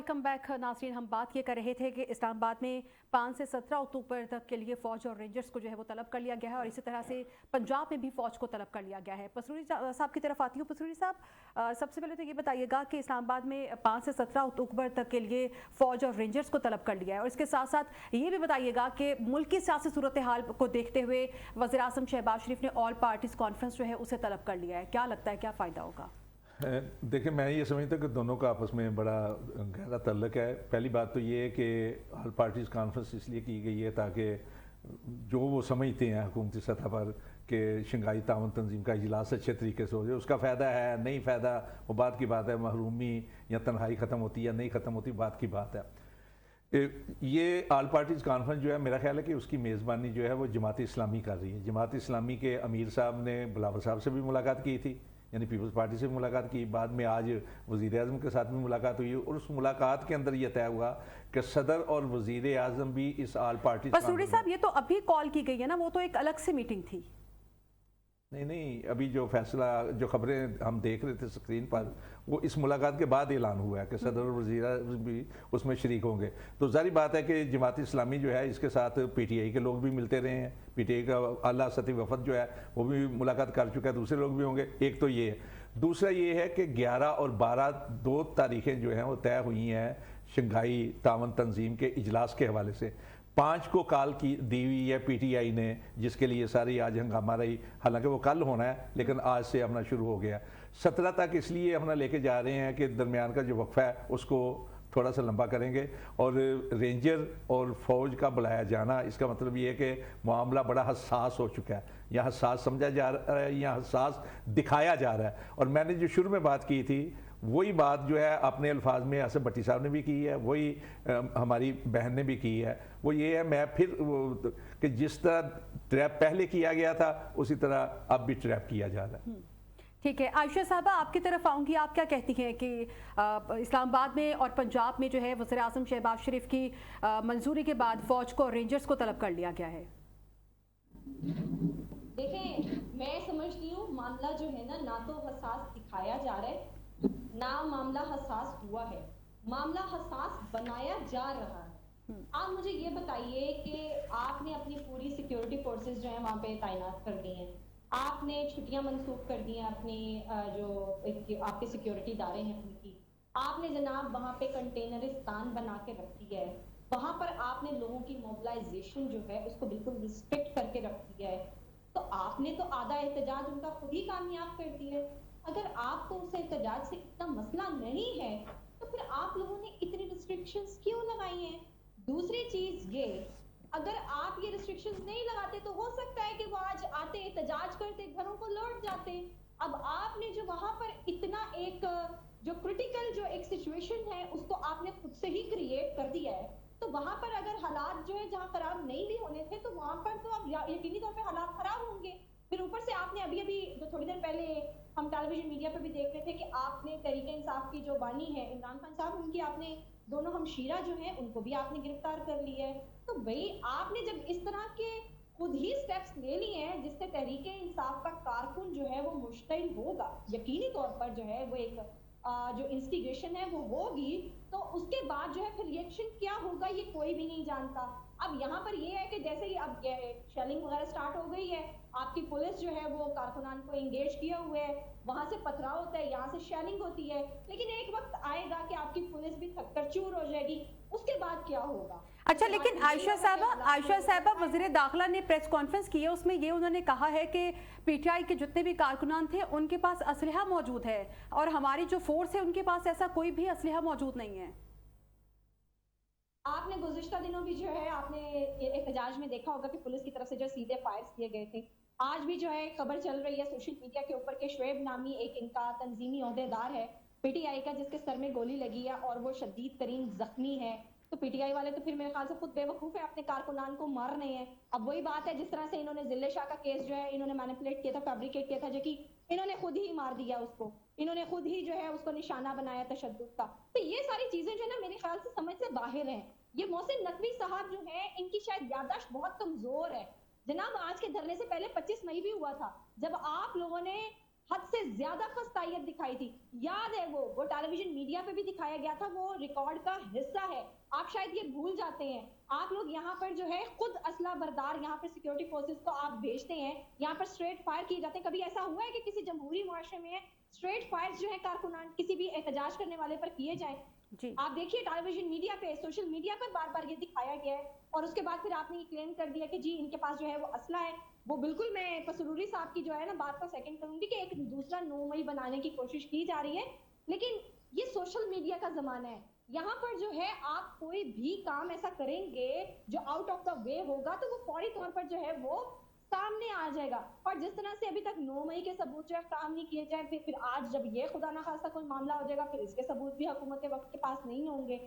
Welcome back नाज़रीन। हम बात ये कर रहे थे कि इस्लामाबाद में 5 से 17 अक्टूबर तक के लिए फ़ौज और रेंजर्स को जो है वो तलब कर लिया गया है और इसी तरह से पंजाब में भी फ़ौज को तलब कर लिया गया है। पसरूरी साहब की तरफ आती हूँ। पसरूरी साहब, सबसे पहले तो ये बताइएगा कि इस्लामाबाद में 5 से 17 अक्टूबर तक के लिए फ़ौज और रेंजर्स को तलब कर लिया है और इसके साथ साथ ये भी बताइएगा कि मुल्क की सियासी सूरत हाल को देखते हुए वज़ीर आज़म शहबाज शरीफ ने ऑल पार्टीज़ कॉन्फ्रेंस जो है उसे तलब कर लिया है। क्या लगता है, क्या फ़ायदा होगा? देखिए, मैं ये समझता हूँ कि दोनों का आपस में बड़ा गहरा तल्लक है। पहली बात तो ये है कि ऑल पार्टीज़ कॉन्फ्रेंस इसलिए की गई है ताकि जो वो समझते हैं हुकूमती सतह पर कि शंघाई ताउन तंजीम का इजलास अच्छे तरीके से हो जाए, उसका फ़ायदा है नहीं फ़ायदा वो बात की बात है। महरूमी या तन्हाई ख़त्म होती है या नहीं ख़त्म होती, बात की बात है। ये ऑल पार्टीज़ कॉन्फ्रेंस जो है, मेरा ख्याल है कि उसकी मेज़बानी जो है वो जमात इस्लामी कर रही है। जमात इस्लामी के अमीर साहब ने बिलावल साहब से भी मुलाकात की थी, यानी पीपल्स पार्टी से मुलाकात की। बाद में आज वज़ीर आज़म के साथ भी मुलाकात हुई और उस मुलाकात के अंदर यह तय हुआ कि सदर और वज़ीर आज़म भी इस ऑल पार्टी। पसूरी साहब, ये तो अभी कॉल की गई है ना, वो तो एक अलग से मीटिंग थी। नहीं, अभी जो फैसला, जो खबरें हम देख रहे थे स्क्रीन पर, वो इस मुलाकात के बाद ऐलान हुआ है कि सदर और वज़ीर भी उसमें शरीक होंगे। तो ज़ाहिर बात है कि जमात इस्लामी जो है इसके साथ पीटीआई के लोग भी मिलते रहे हैं। पीटीआई का आला सतही वफद जो है वो भी मुलाकात कर चुका है, दूसरे लोग भी होंगे। एक तो ये है, दूसरा ये है कि 11 और 12 दो तारीखें जो हैं वो तय हुई हैं शंघाई ताउन तंजीम के इजलास के हवाले से। 5 को कॉल की दी हुई है पीटीआई ने, जिसके लिए सारी आज हंगामा रही। हालांकि वो कल होना है लेकिन आज से अपना शुरू हो गया। 17 तक इसलिए अपना लेके जा रहे हैं कि दरमियान का जो वक्फा है उसको थोड़ा सा लंबा करेंगे। और रेंजर और फौज का बुलाया जाना, इसका मतलब ये है कि मामला बड़ा हसास हो चुका है, या हसास समझा जा रहा है या हसास दिखाया जा रहा है। और मैंने जो शुरू में बात की थी वही बात जो है अपने अल्फाज में आसिफ भट्टी साहब ने भी की है, वही हमारी बहन ने भी की है। वो ये है, मैं फिर कि जिस तरह ट्रैप पहले किया गया था उसी तरह अब भी ट्रैप किया जा रहा है। ठीक है, आयशा साहबा आपकी तरफ आऊँगी। आप क्या कहती हैं कि इस्लामाबाद में और पंजाब में जो है वज़ीर आज़म शहबाज शरीफ की मंजूरी के बाद फ़ौज को और रेंजर्स को तलब कर लिया गया है? देखें, मैं समझती हूँ मामला जो है ना तो हसास दिखाया जा रहा है ना मामला हसास हुआ है, मामला हसास बनाया जा रहा है। आप मुझे ये बताइए कि आपने अपनी पूरी सिक्योरिटी फोर्सेस जो है वहाँ पे तैनात कर दी हैं, आपने छुट्टियां मंसूख कर दी हैं अपनी जो आपके सिक्योरिटी इदारे हैं उनकी, आपने जनाब वहाँ पे कंटेनरिस्तान बना के रख दिया है, वहाँ पर आपने लोगों की मोबिलाइजेशन जो है उसको बिल्कुल रिस्ट्रिक्ट करके रख दिया है। तो आपने तो आधा एहतजाज उनका खुद ही कामयाब कर दिया है। अगर आपको उस एहतजाज से इतना मसला नहीं है तो फिर आप लोगों ने इतनी रिस्ट्रिक्शंस क्यों लगाई हैं? दूसरी चीज ये, अगर आप ये रिस्ट्रिक्शंस नहीं लगाते तो हो सकता है कि वो आज आते एहतजाज करते घरों को लौट जाते। अब आपने जो वहां पर इतना एक जो क्रिटिकल जो एक सिचुएशन है उसको आपने खुद से ही क्रिएट कर दिया है। तो वहां पर अगर हालात जो है जहां खराब नहीं भी होने थे तो वहां पर तो अब यकीनी तौर पे हालात खराब होंगे। फिर ऊपर से आपने अभी जो थोड़ी देर पहले हम टेलीविजन मीडिया पे भी देख रहे थे कि आपने तहरीक इंसाफ की जो बानी है इमरान खान साहब, उनकी आपने दोनों हमशीरा जो हैं उनको भी आपने गिरफ्तार कर लिया है। तो भाई आपने जब इस तरह के खुद ही स्टेप्स ले लिए हैं जिससे तहरीक इंसाफ का कारकुन जो है वो मुश्तिल होगा, यकीनी तौर पर जो है वो एक जो इंस्टिगेशन है वो होगी, तो उसके बाद जो है फिर रिएक्शन क्या होगा ये कोई भी नहीं जानता। अब यहाँ पर ये है कि जैसे ही अब शेलिंग वगैरह स्टार्ट हो गई है, आपकी पुलिस जो है वो कारकुनान को एंगेज किया हुआ है, वहां से पथराव होता है, यहाँ से शेलिंग होती है, लेकिन एक वक्त आएगा कि आपकी पुलिस भी थककर चूर हो जाएगी। उसके बाद क्या होगा? अच्छा, लेकिन आयशा साहबा वज़ीर दाखिला ने प्रेस कॉन्फ्रेंस की है, उसमें ये उन्होंने कहा है कि पीटीआई के जितने भी कारकुनान थे उनके पास असलहा मौजूद है और हमारी जो फोर्स है उनके पास ऐसा कोई भी असलहा मौजूद नहीं है। आपने गुज़िश्ता दिनों भी जो है आपने एहतजाज में देखा होगा कि पुलिस की तरफ से जो सीधे फायर्स किए गए थे। आज भी जो है खबर चल रही है सोशल मीडिया के ऊपर के शुएब नामी एक इनका तंजीमी ओहदेदार है पीटीआई का, जिसके सर में गोली लगी है और वो शदीद तरीन जख्मी है। तो पीटीआई वाले तो फिर मेरे ख्याल से खुद बेवकूफ है, अपने कारकुनान को मार रहे हैं। अब वही बात है जिस तरह से इन्होंने जिले शाह का केस जो है इन्होंने मैनिपुलेट किया था, फैब्रिकेट किया था, जो कि इन्होंने खुद ही मार दिया उसको, इन्होंने खुद ही जो है उसको निशाना बनाया तशद्दुद का। तो ये सारी चीजें जो है ना मेरे ख्याल से समझ से बाहर है। ये मोहसिन नकवी साहब जो है इनकी शायद याददाश्त बहुत कमजोर है। जनाब आज के धरने से पहले 25 मई भी हुआ था, जब आप लोगों ने हद से ज्यादा फस्तायत दिखाई थी। याद है वो टेलीविजन मीडिया पे भी दिखाया गया था, वो रिकॉर्ड का हिस्सा है। आप शायद ये भूल जाते हैं। आप लोग यहाँ पर जो है खुद असला बरदार यहाँ पर सिक्योरिटी फोर्सेस को आप भेजते हैं, यहाँ पर स्ट्रेट फायर किए जाते हैं। कभी ऐसा हुआ है कि किसी जमहूरी मुआशरे में स्ट्रेट फायर जो है कारकुनान किसी भी एहतजाज करने वाले पर किए जाए? जी आप देखिए टेलीविजन मीडिया पे, सोशल मीडिया पर बार बार ये दिखाया गया है, और उसके बाद फिर आपने ये क्लेम कर दिया कि जी इनके पास जो है वो असला है। वो बिल्कुल, मैं पसरूरी साहब की जो है ना बात को सेकंड करूंगी कि एक दूसरा 9 मई बनाने की कोशिश की जा रही है, लेकिन ये सोशल मीडिया का जमाना है। यहाँ पर जो है आप कोई भी काम ऐसा करेंगे जो आउट ऑफ द वे होगा तो वो फौरी तौर पर जो है वो सामने आ जाएगा। और जिस तरह से अभी तक 9 मई के सबूत जो है काम नहीं किए जाए, फिर आज जब ये खुदा ना खास्ता कोई मामला हो जाएगा, फिर इसके सबूत भी हुकूमत वक्त के पास नहीं होंगे।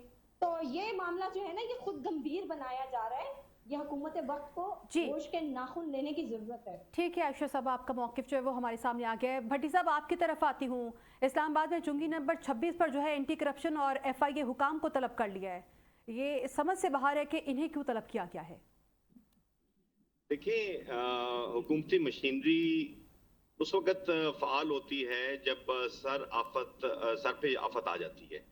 तो ये मामला जो है ना ये खुद गंभीर बनाया जा रहा है। ये हुकूमत वक्त को जी। होश के नाखून लेने की जरूरत है। ठीक है आयशा साहब, आपका मौक़िफ़ जो है वो हमारे सामने आ गया है। भट्टी साहब, आपकी तरफ आती हूँ। इस्लामाबाद में चुंगी नंबर 26 पर जो है एंटी करप्शन और FIA हुकाम को तलब कर लिया है। ये समझ से बाहर है कि इन्हें क्यों तलब किया गया है? देखिए, हुकूमती मशीनरी उस वक्त फ़ाल होती है जब सर पे आफत आ जाती है।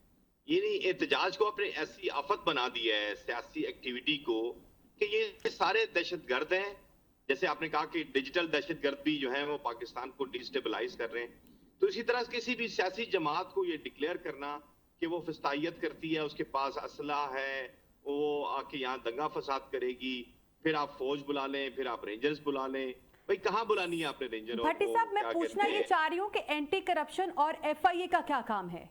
यानी एहतजाज को आपने ऐसी आफत बना दी है, सियासी एक्टिविटी को, कि ये सारे दहशतगर्द हैं। जैसे आपने कहा कि डिजिटल दहशतगर्द भी जो है वो पाकिस्तान को डिस्टेबलाइज कर रहे हैं, तो इसी तरह किसी भी सियासी जमात को ये डिक्लेयर करना कि वो फस्तायत करती है, उसके पास असला है, वो आके यहाँ दंगा फसाद करेगी, फिर आप फौज बुला लें, फिर आप रेंजर्स बुला लें। भाई कहाँ बुलानी है आपने रेंजर? भट्टी साहब, मैं पूछना ये चाह रही हूँ कि एंटी करप्शन और FIA का क्या काम है?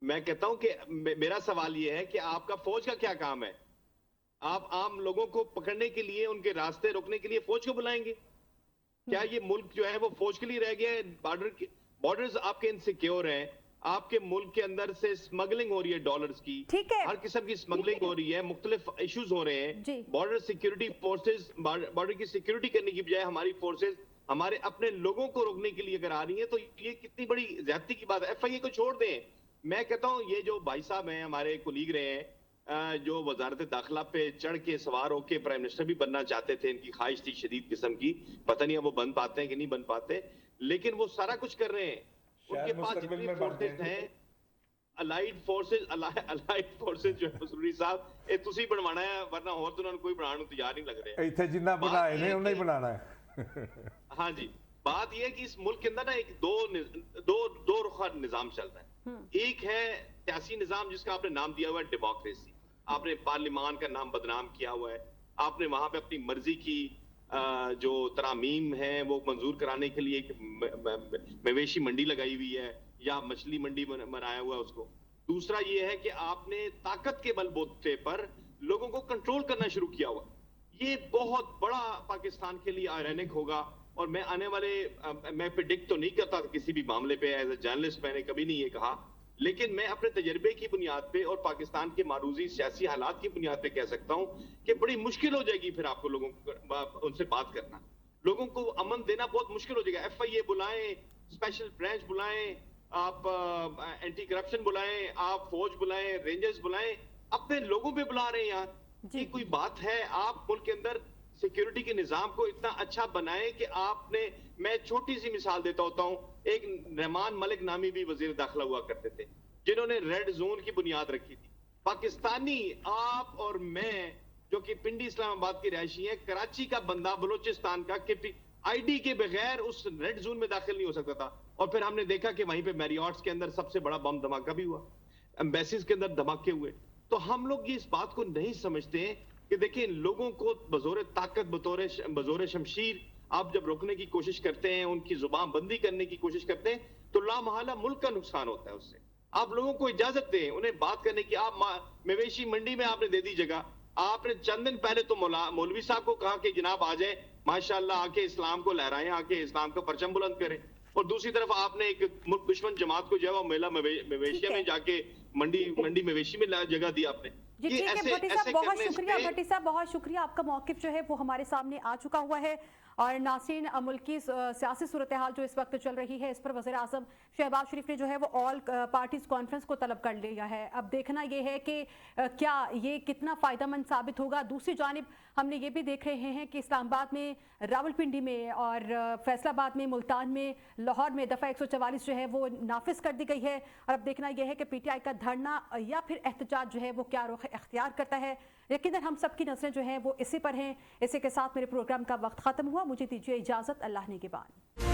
मैं कहता हूं कि मेरा सवाल ये है कि आपका फौज का क्या काम है? आप आम लोगों को पकड़ने के लिए, उनके रास्ते रोकने के लिए फौज को बुलाएंगे? क्या ये मुल्क जो है वो फौज के लिए रह गया है? बॉर्डर्स आपके इनसिक्योर हैं, आपके मुल्क के अंदर से स्मगलिंग हो रही है डॉलर्स की, ठीक है। हर किस्म की स्मगलिंग हो रही है, मुख्तलिफ इश्यूज हो रहे जी। हैं। बॉर्डर सिक्योरिटी फोर्सेस, बॉर्डर की सिक्योरिटी करने की बजाय हमारी फोर्सेस हमारे अपने लोगों को रोकने के लिए अगर आ रही है, तो ये कितनी बड़ी ज्यादती की बात है। FIA को छोड़ दें। मैं कहता हूं ये जो भाई साहब हैं, हमारे कोलीग रहे हैं, जो वजारत दाखिला पे चढ़ के सवार होके प्राइम मिनिस्टर भी बनना चाहते थे, इनकी ख्वाहिश थी शदीद किस्म की, पता नहीं है वो बन पाते हैं कि नहीं बन पाते, लेकिन वो सारा कुछ कर रहे हैं। उनके पास जितनी फोर्सेस हैं, अलाइड फोर्सेस जो है मसूरी साहब, ये तुसी बनवाना है, वरना और तो उन्होंने कोई बनाने को तैयार नहीं लग रहे। ਇੱਥੇ ਜਿੰਨਾ ਬਣਾਏ ਨੇ ਉਹਨਾਂ ਹੀ ਬਣਾਣਾ है। हाँ जी, बात यह है कि इस मुल्क के अंदर ना एक दो रुखा निजाम चल रहा है। एक है सियासी निजाम जिसका आपने नाम दिया हुआ है डेमोक्रेसी। आपने पार्लिमान का नाम बदनाम किया हुआ है, आपने वहां पे अपनी मर्जी की जो तरामीम है वो मंजूर कराने के लिए एक मवेशी मंडी लगाई हुई है या मछली मंडी बनाया हुआ है उसको। दूसरा ये है कि आपने ताकत के बलबूते पर लोगों को कंट्रोल करना शुरू किया हुआ। ये बहुत बड़ा पाकिस्तान के लिए आयरनिक होगा। और मैं आने वाले मैं प्रेडिक्ट तो नहीं करता किसी भी मामले पे, एज ए जर्नलिस्ट मैंने कभी नहीं ये कहा, लेकिन मैं अपने तजर्बे की बुनियाद पे और पाकिस्तान के मारूजी सियासी हालात की बुनियाद पे कह सकता हूं कि बड़ी मुश्किल हो जाएगी फिर आपको लोगों को उनसे बात करना, लोगों को अमन देना बहुत मुश्किल हो जाएगा। FIA बुलाएं, स्पेशल ब्रांच बुलाएं, आप एंटी करप्शन बुलाएं, आप फौज बुलाएं, रेंजर्स बुलाएं, अपने लोगों पे बुला रहे हैं यार। ये कोई बात है? आप मुल्क के अंदर सिक्योरिटी के निजाम को इतना अच्छा बनाएं कि आपने, मैं छोटी सी मिसाल देता होता हूं, एक रहमान मलिक नामी भी वजीर दाखिला हुआ करते थे जिन्होंने रेड जोन की बुनियाद रखी थी। पाकिस्तानी, आप और मैं जो कि पिंडी इस्लामाबाद की रहायशी है, कराची का बंदा बलूचिस्तान का ID के बगैर उस रेड जोन में दाखिल नहीं हो सकता था। और फिर हमने देखा कि वहीं पे मैरियट्स के अंदर सबसे बड़ा बम धमाका भी हुआ, एम्बेसीज के अंदर धमाके हुए। तो हम लोग ये इस बात को नहीं समझते हैं कि देखिए लोगों को बजोरे ताकत, बजोरे शमशीर आप जब रोकने की कोशिश करते हैं, उनकी जुबान बंदी करने की कोशिश करते हैं, तो लामहला मुल्क का नुकसान होता है उससे। आप लोगों को इजाजत दें उन्हें बात करने की। आप मवेशी मंडी में आपने दे दी जगह, आपने चंद दिन पहले तो मौलवी साहब को कहा कि जनाब आ जाए, माशाल्लाह आके इस्लाम को लहराएं, आके इस्लाम का परचम बुलंद करें। और दूसरी तरफ आपने एक मुल्क दुश्मन जमात को जो है वो मेला मवेशिया में जाके मंडी मवेशी में जगह दी आपने। जी ठीक है भट्टी साहब, बहुत शुक्रिया। भट्टी साहब बहुत शुक्रिया, आपका मौक़िफ़ जो है वो हमारे सामने आ चुका हुआ है। اور ناصرین मुल्क की सियासी सूरत हाल जो इस वक्त चल रही है, इस पर वज़ीर आज़म शहबाज शरीफ ने जो है वो ऑल पार्टीज़ कॉन्फ्रेंस को तलब कर लिया है। अब देखना ये है कि क्या ये कितना फ़ायदेमंद साबित होगा। दूसरी जानिब हमने ये भी देख रहे हैं कि इस्लामाबाद में, रावलपिंडी में और फैसलाबाद में, मुल्तान में, लाहौर में दफ़ा 144 जो है वो नाफिज कर दी गई है। और अब देखना यह है कि PTI का धरना या फिर एहतजाज जो है वो क्या रुख इख्तियार करता है। यकीनन हम सबकी नज़रें जो हैं वो इसी पर हैं। इसी के साथ मेरे प्रोग्राम का वक्त ख़त्म हुआ। मुझे दीजिए इजाज़त। अल्लाह ने के बाद।